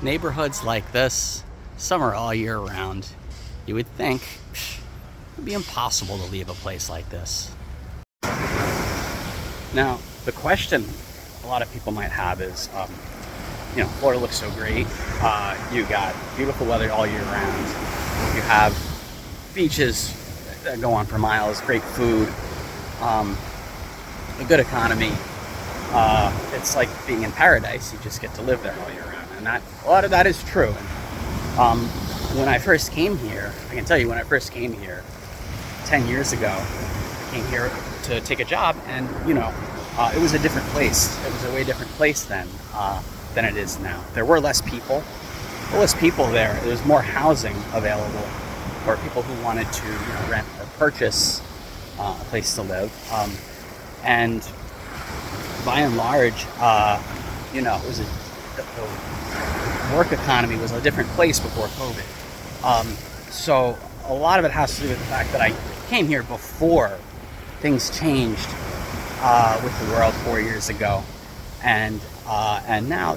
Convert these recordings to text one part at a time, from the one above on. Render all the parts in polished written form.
neighborhoods like this, summer all year round, you would think it'd be impossible to leave a place like this. Now, the question a lot of people might have is, Florida looks so great. You got beautiful weather all year round. You have beaches that go on for miles, great food, a good economy. It's like being in paradise. You just get to live there all year round, and a lot of that is true. And when I first came here, I can tell you when I first came here 10 years ago, I came here to take a job, and it was a different place. It was a way different place then than it is now. There were less people. There was people there. There's more housing available for people who wanted to rent or purchase a place to live. And by and large, it was the work economy was a different place before COVID. So a lot of it has to do with the fact that I came here before things changed with the world 4 years ago, and now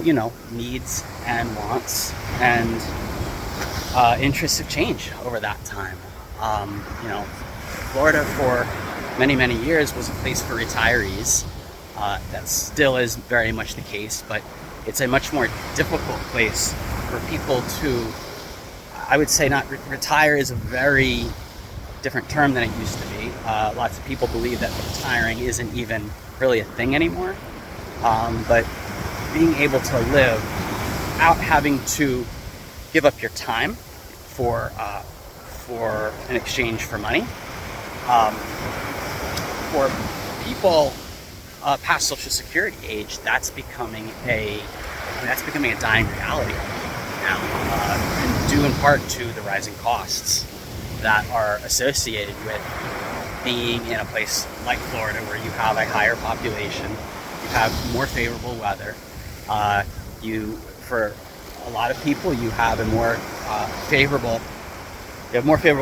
needs and wants and interests have changed over that time. Florida for many years was a place for retirees. That still is very much the case, but it's a much more difficult place for people to, I would say, not retire is a very different term than it used to be. Lots of people believe that retiring isn't even really a thing anymore. But being able to live without having to give up your time for an exchange for money, for people past Social Security age, that's becoming a dying reality now, and due in part to the rising costs that are associated with being in a place like Florida, where you have a higher population, you have more favorable weather. For a lot of people, you have more favorable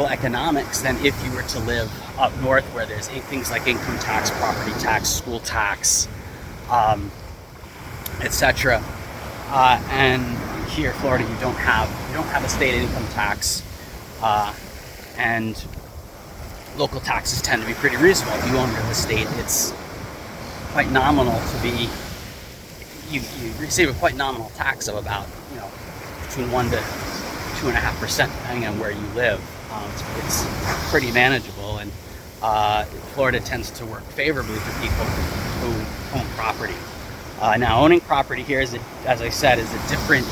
economics than if you were to live up north, where there's things like income tax, property tax, school tax, etc. And here in Florida, you don't have a state income tax, and local taxes tend to be pretty reasonable. If you own real estate, it's quite nominal to be. You receive a quite nominal tax of about between 1% to 2.5%, depending on where you live. It's pretty manageable, and Florida tends to work favorably for people who own property. Now, owning property here, as I said, is a different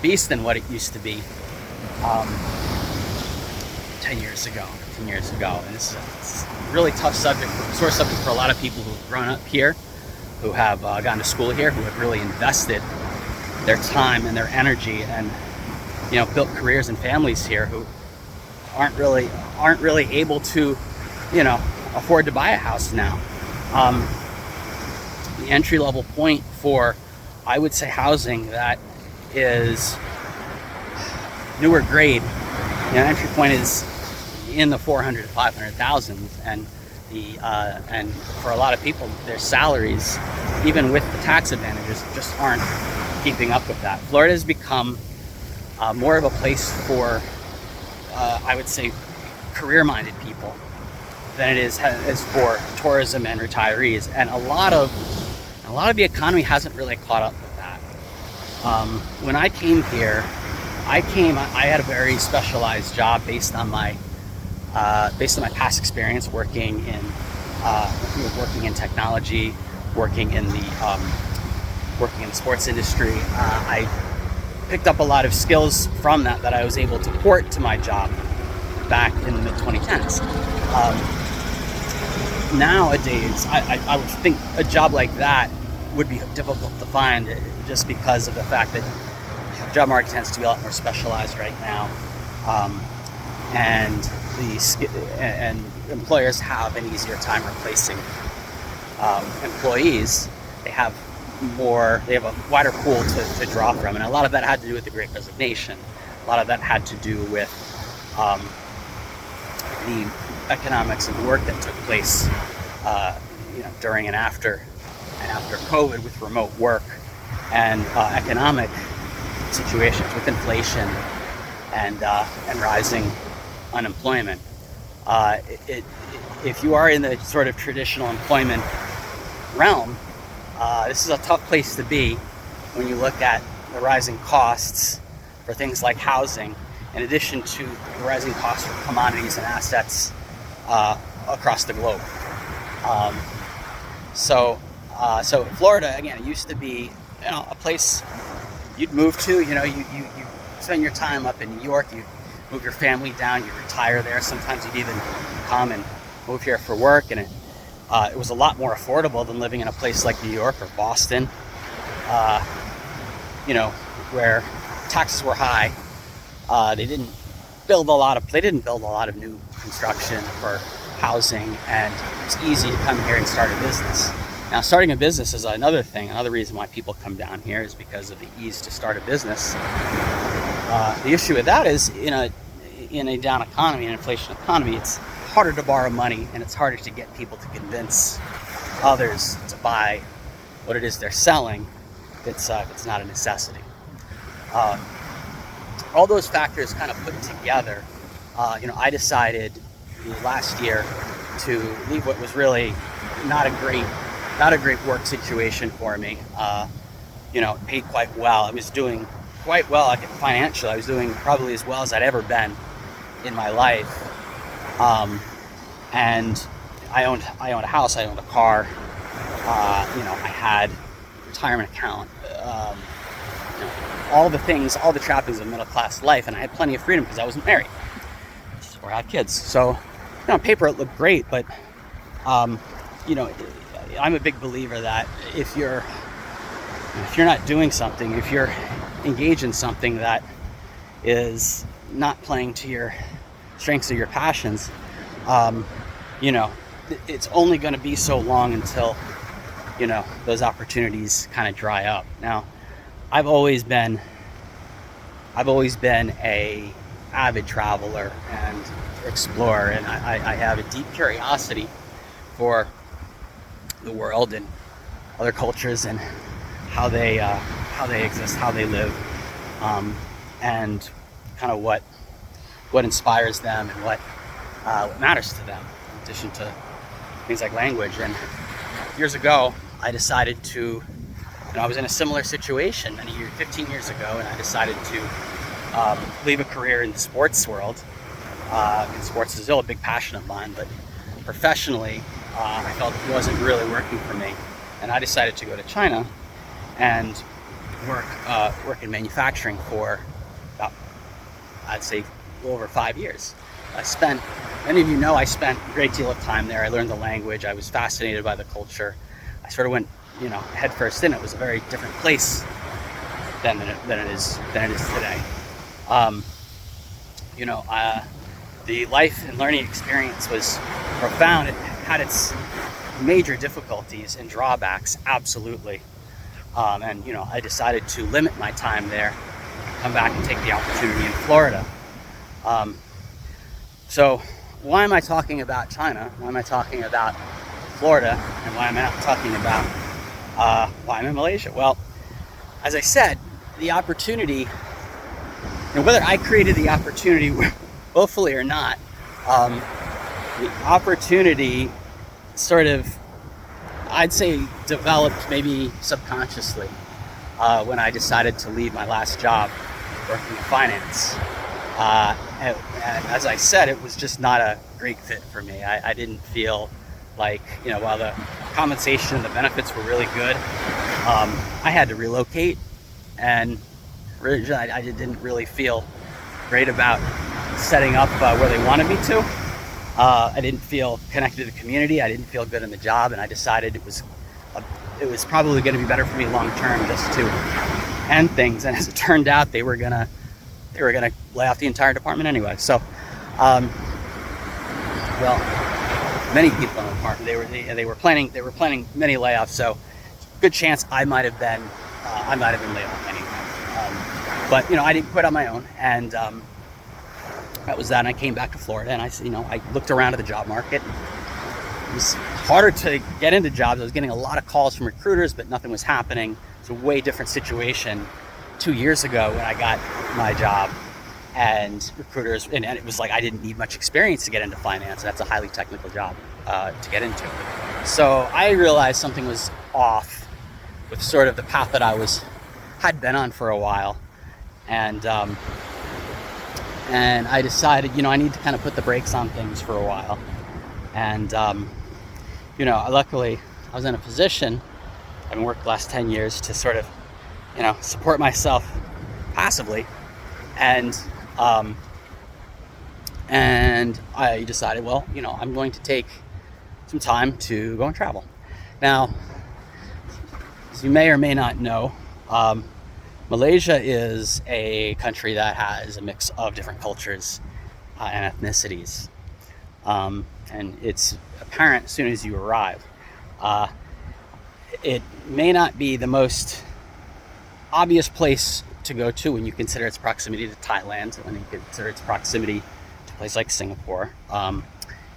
beast than what it used to be 10 years ago. And it's a really tough subject, sore subject for a lot of people who've grown up here, who have gone to school here, who have really invested their time and their energy and built careers and families here, who aren't really able to afford to buy a house now. The entry-level point for, I would say, housing that is newer grade, entry point is in the 400 to 500,000, and and for a lot of people, their salaries, even with the tax advantages, just aren't keeping up with that. Florida has become more of a place for, I would say, career-minded people than it is for tourism and retirees, and a lot of the economy hasn't really caught up with that. When I came here, I had a very specialized job based on my past experience working in technology, working in the sports industry. I picked up a lot of skills from that I was able to port to my job back in the mid-2010s. Nowadays, I would think a job like that would be difficult to find, just because of the fact that the job market tends to be a lot more specialized right now, and employers have an easier time replacing employees. They have a wider pool to draw from, and a lot of that had to do with the Great Resignation. A lot of that had to do with the economics of work that took place, during and after COVID, with remote work and economic situations with inflation and rising unemployment. If you are in the sort of traditional employment realm, this is a tough place to be when you look at the rising costs for things like housing, in addition to the rising costs for commodities and assets across the globe. So Florida, again, it used to be, a place you'd move to. You spend your time up in New York, you move your family down, you retire there. Sometimes you'd even come and move here for work, and it was a lot more affordable than living in a place like New York or Boston, where taxes were high. They didn't build a lot of new construction for housing, and it's easy to come here and start a business. Now, starting a business is another thing. Another reason why people come down here is because of the ease to start a business. The issue with that is, in a down economy, an inflation economy, it's harder to borrow money, and it's harder to get people to convince others to buy what it is they're selling. It's not a necessity. All those factors kind of put together, I decided last year to leave what was really not a great work situation for me. It paid quite well. I was doing quite well financially. I was doing probably as well as I'd ever been in my life. And I owned a house, I owned a car, I had a retirement account, all the things, all the trappings of middle class life, and I had plenty of freedom because I wasn't married or had kids. So, on paper it looked great, but I'm a big believer that if you're not doing something, if you're engaged in something that is not playing to your strengths or your passions, it's only going to be so long until those opportunities kind of dry up. Now, I've always been a avid traveler and explorer, and I have a deep curiosity for the world and other cultures and how they exist, how they live, and kind of what inspires them and what matters to them, in addition to things like language. And years ago, I decided to, I was in a similar situation 15 years ago, and I decided to leave a career in the sports world. And sports is still a big passion of mine, but professionally, I felt it wasn't really working for me. And I decided to go to China and work in manufacturing for about, I'd say, over 5 years. Many of you know, I spent a great deal of time there. I learned the language. I was fascinated by the culture. I sort of went, head first in. It was a very different place than it is today. The life and learning experience was profound. It had its major difficulties and drawbacks, absolutely. I decided to limit my time there, come back and take the opportunity in Florida. So why am I talking about China? Why am I talking about Florida? And why am I not talking about why I'm in Malaysia? Well, as I said, the opportunity, whether I created the opportunity willfully or not, the opportunity sort of, I'd say, developed maybe subconsciously when I decided to leave my last job working in finance. And as I said, it was just not a great fit for me. I didn't feel like, while the compensation and the benefits were really good, I had to relocate, and I didn't really feel great about setting up where they wanted me to. I didn't feel connected to the community. I didn't feel good in the job, and I decided it was probably going to be better for me long term just to end things. And as it turned out, they were gonna lay off the entire department anyway. So, many people in the department, they were planning many layoffs. So, good chance I might have been laid off anyway. But I didn't quit on my own, and that was that. And I came back to Florida, and I looked around at the job market. It was harder to get into jobs. I was getting a lot of calls from recruiters, but nothing was happening. It's a way different situation 2 years ago when I got my job, and recruiters, and it was like I didn't need much experience to get into finance. That's a highly technical job to get into. So I realized something was off with sort of the path that I had been on for a while, and I decided, I need to kind of put the brakes on things for a while. And luckily I was in a position, I've worked the last 10 years to sort of, support myself passively, and I decided, well, I'm going to take some time to go and travel. Now, as you may or may not know, Malaysia is a country that has a mix of different cultures and ethnicities, and it's apparent as soon as you arrive. It may not be the most obvious place to go to when you consider its proximity to Thailand, when you consider its proximity to a place like Singapore.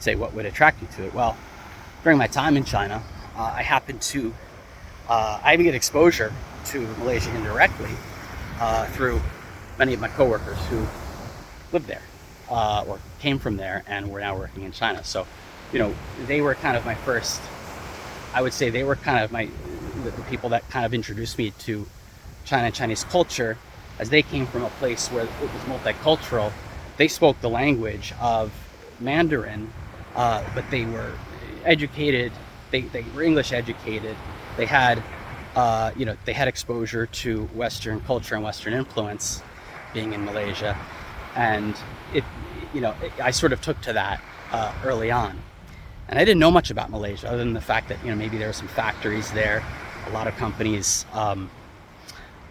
Say, what would attract you to it? Well, during my time in China, I happened to get exposure to Malaysia indirectly through many of my coworkers who lived there or came from there and were now working in China. So, they were kind of my first, I would say they were kind of the people that kind of introduced me to China and Chinese culture, as they came from a place where it was multicultural. They spoke the language of Mandarin, but they were educated, they were English educated. They had they had exposure to Western culture and Western influence being in Malaysia. And I sort of took to that early on. And I didn't know much about Malaysia other than the fact that, maybe there were some factories there, a lot of companies.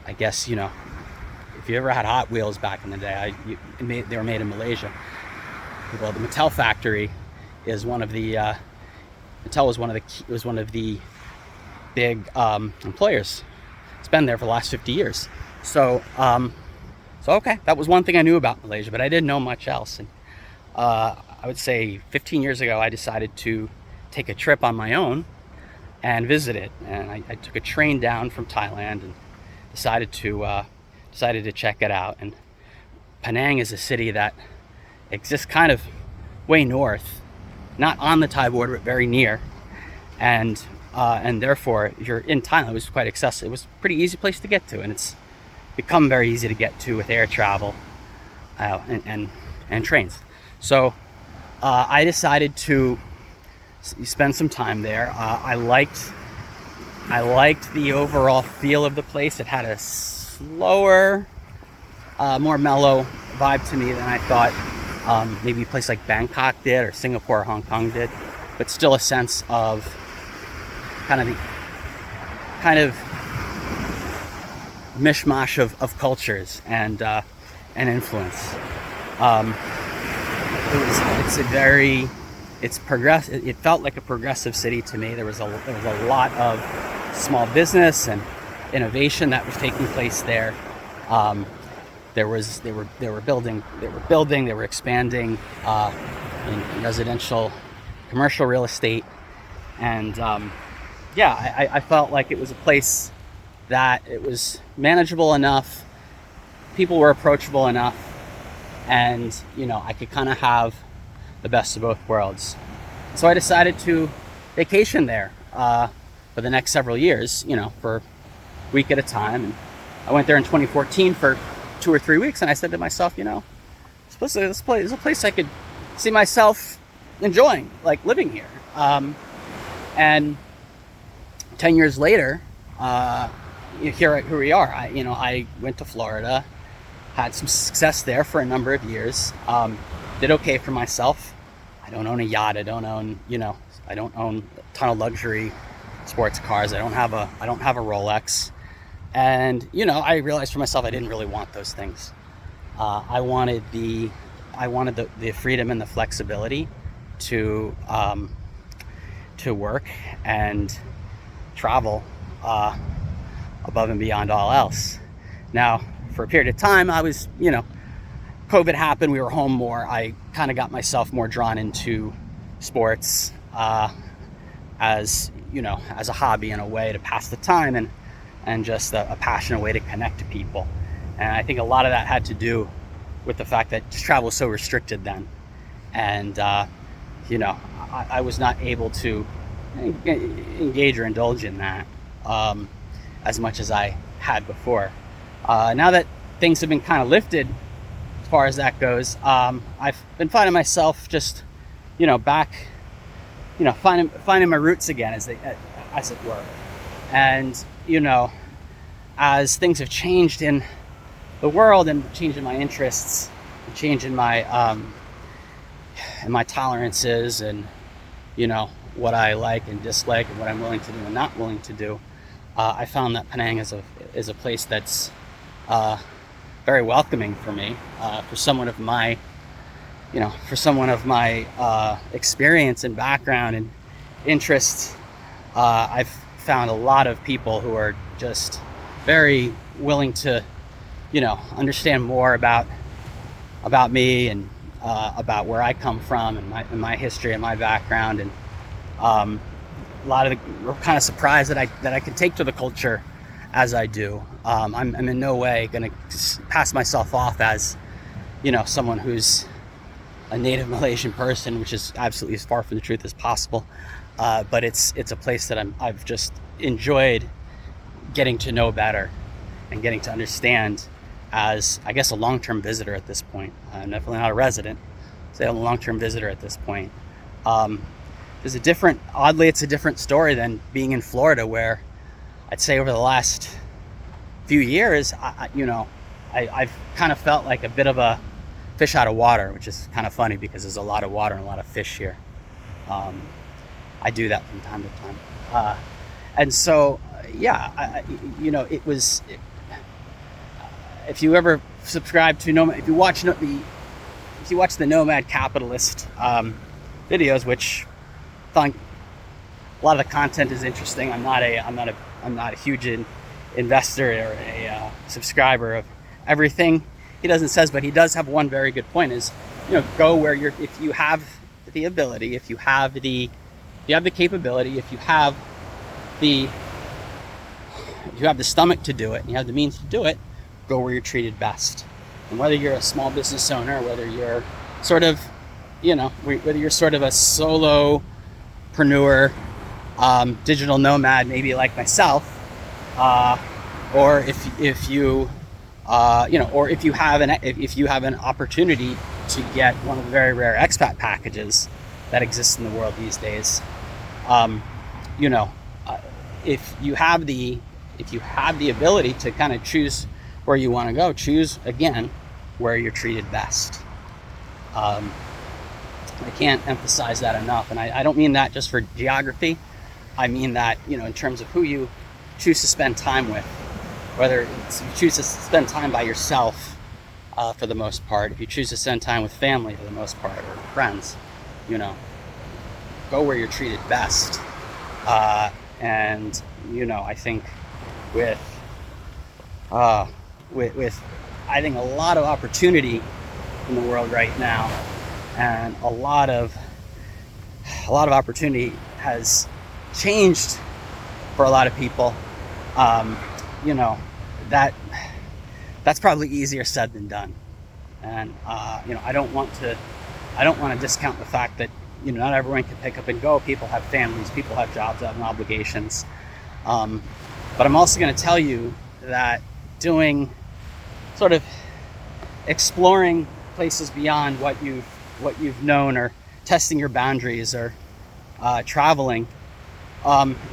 I guess, if you ever had Hot Wheels back in the day, they were made in Malaysia. Well, the Mattel factory is one of the, Mattel was one of the big employers. It's been there for the last 50 years. So okay, that was one thing I knew about Malaysia, but I didn't know much else. And I would say 15 years ago, I decided to take a trip on my own and visit it. And I took a train down from Thailand and decided to check it out. And Penang is a city that exists kind of way north, not on the Thai border, but very near. And therefore, if you're in Thailand, it was quite accessible. It was a pretty easy place to get to, and it's become very easy to get to with air travel and trains. So I decided to spend some time there. I liked the overall feel of the place. It had a slower, more mellow vibe to me than I thought maybe a place like Bangkok did, or Singapore or Hong Kong did, but still a sense of kind of mishmash of cultures and influence. It's progressive. It felt like a progressive city to me. There was a lot of small business and innovation that was taking place there. They were building, they were expanding in residential, commercial real estate, and I felt like it was a place that it was manageable enough, people were approachable enough, and I could kind of have the best of both worlds. So I decided to vacation there for the next several years, for a week at a time. And I went there in 2014 for 2 or 3 weeks, and I said to myself, this place is a place I could see myself enjoying, like living here. And 10 years later, here we are. I went to Florida, had some success there for a number of years. Did okay for myself. I don't own a yacht. I don't own a ton of luxury sports cars. I don't have a Rolex. And I realized for myself I didn't really want those things. I wanted the freedom and the flexibility to work and travel above and beyond all else. Now, for a period of time, I was, COVID happened, we were home more. I kind of got myself more drawn into sports as a hobby, in a way to pass the time, and just a passionate way to connect to people. And I think a lot of that had to do with the fact that travel was so restricted then. And, I was not able to engage or indulge in that as much as I had before. Now that things have been kind of lifted as far as that goes, I've been finding myself just, back, finding my roots again, as it were. And, as things have changed in the world and changed in my interests, change in my tolerances, and what I like and dislike, and what I'm willing to do and not willing to do, I found that Penang is a place that's very welcoming for me, for someone of my experience and background and interests. I've found a lot of people who are just very willing to understand more about me, and about where I come from, and my history and my background. And a lot of we're kind of surprised that I can take to the culture as I do. I'm in no way going to pass myself off as someone who's a native Malaysian person, which is absolutely as far from the truth as possible. But it's a place that I've just enjoyed getting to know better and getting to understand as, I guess, a long-term visitor at this point. I'm definitely not a resident, so I'm a long-term visitor at this point. It's a different story than being in Florida, where I'd say over the last few years, I've kind of felt like a bit of a fish out of water, which is kind of funny because there's a lot of water and a lot of fish here. I do that from time to time. And so, it was... If you ever subscribe to Nomad, if you watch the Nomad Capitalist videos, which I think a lot of the content is interesting. I'm not a huge investor or a subscriber of everything he doesn't says, but he does have one very good point: is go where if you have the ability, if you have the capability, if you have the stomach to do it, and you have the means to do it, go where you're treated best. And whether you're a small business owner, whether you're sort of a solopreneur, digital nomad, maybe like myself, or if you have an opportunity to get one of the very rare expat packages that exists in the world these days, if you have the ability to kind of choose where you want to go, choose again where you're treated best. I can't emphasize that enough, and I don't mean that just for geography. I mean that in terms of who you choose to spend time with, whether you choose to spend time by yourself for the most part, if you choose to spend time with family for the most part, or friends, go where you're treated best. And I think with I think a lot of opportunity in the world right now, and a lot of opportunity has changed for a lot of people. That's probably easier said than done. And I don't want to discount the fact that not everyone can pick up and go. People have families, people have jobs, have obligations. But I'm also going to tell you that doing sort of exploring places beyond what you've known, or testing your boundaries, or traveling,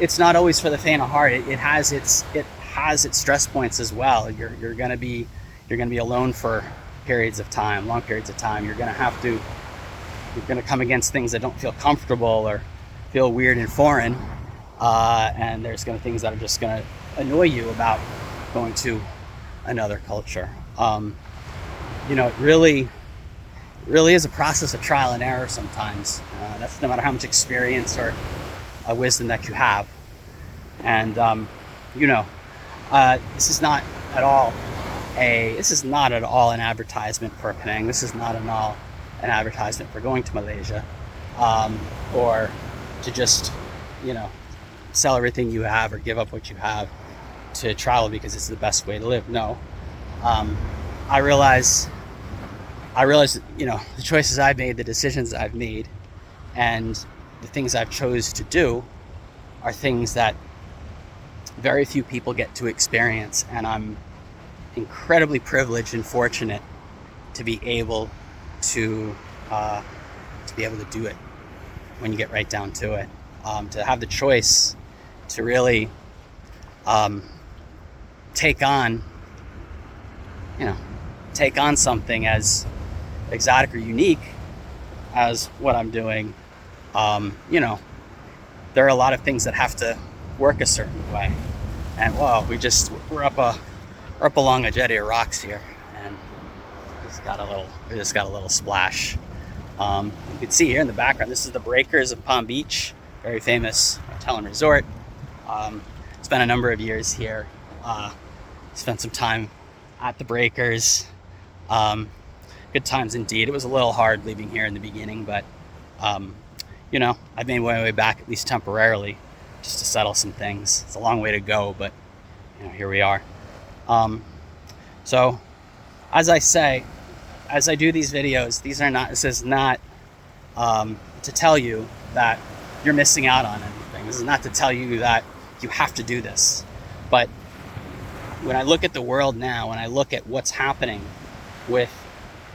it's not always for the faint of heart. It has its stress points as well. You're going to be alone for long periods of time. You're going to come against things that don't feel comfortable or feel weird and foreign, and there's going to things that are just going to annoy you about going to another culture. It really is a process of trial and error sometimes. That's no matter how much experience or wisdom that you have. And this is not at all an advertisement for Penang. This is not at all an advertisement for going to Malaysia, or to just sell everything you have or give up what you have to travel because it's the best way to live. No, I realize, the choices I've made, the decisions I've made, and the things I've chose to do are things that very few people get to experience, and I'm incredibly privileged and fortunate to be able to do it. When you get right down to it, to have the choice to really take on something as exotic or unique as what I'm doing. There are a lot of things that have to work a certain way, and we're up along a jetty of rocks here, and we just got a little splash. You can see here in the background, this is the Breakers of Palm Beach, very famous hotel and resort. Spent a number of years here. Spent some time at the Breakers. Good times indeed. It was a little hard leaving here in the beginning, but I've made my way back, at least temporarily, just to settle some things. It's a long way to go, but here we are. So as I say, as I do these videos, this is not to tell you that you're missing out on anything. This is not to tell you that you have to do this. But when I look at the world now, when I look at what's happening with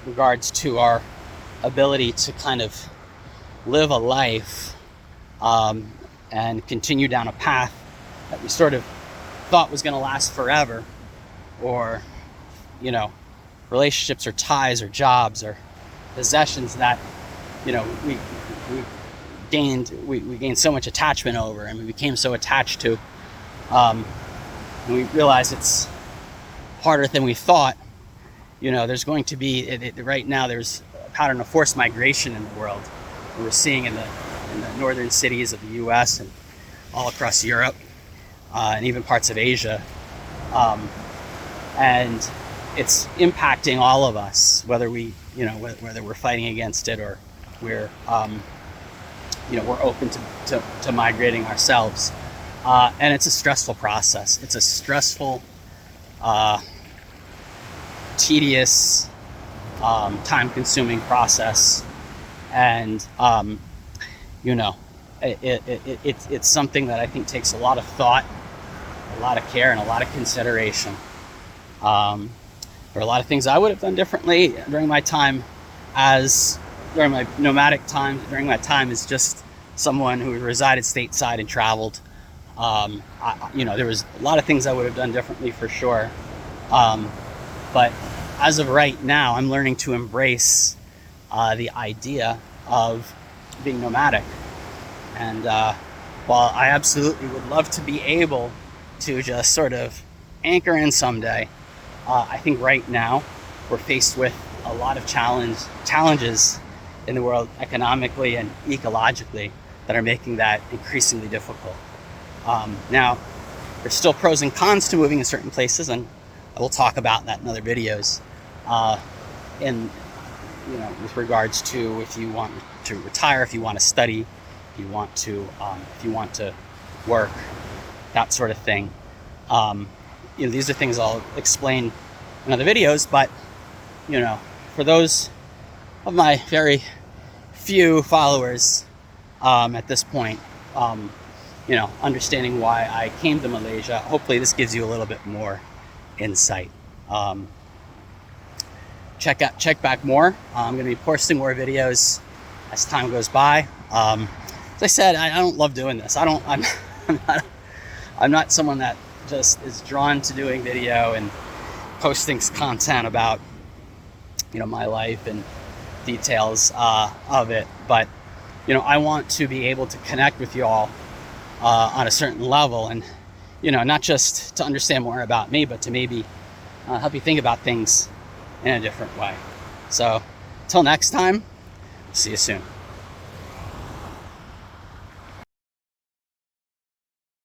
regards to our ability to kind of live a life and continue down a path that we sort of thought was going to last forever, or relationships or ties or jobs or possessions that we gained so much attachment over, and we became so attached to, and we realized it's harder than we thought. There's going to be right now there's a pattern of forced migration in the world. We're seeing in the northern cities of the U.S. and all across Europe, and even parts of Asia, and it's impacting all of us, whether we're fighting against it or we're open to migrating ourselves. And it's a stressful process. It's a stressful, tedious, time-consuming process, and it's something that I think takes a lot of thought, a lot of care, and a lot of consideration. There are a lot of things I would have done differently during my nomadic time, during my time as just someone who resided stateside and traveled. There was a lot of things I would have done differently for sure. But as of right now, I'm learning to embrace the idea of being nomadic. And while I absolutely would love to be able to just sort of anchor in someday, I think right now we're faced with a lot of challenges in the world, economically and ecologically, that are making that increasingly difficult. Now, there's still pros and cons to moving in certain places, and I will talk about that in other videos. With regards to if you want to retire, if you want to study, if you want to work, that sort of thing. These are things I'll explain in other videos, but for those of my very few followers at this point, understanding why I came to Malaysia, hopefully this gives you a little bit more insight. Check back more. I'm going to be posting more videos as time goes by. As I said, I don't love doing this. I'm not someone that just is drawn to doing video and posting content about my life and details of it, but I want to be able to connect with you all on a certain level, and not just to understand more about me, but to maybe help you think about things in a different way. So until next time, see you soon.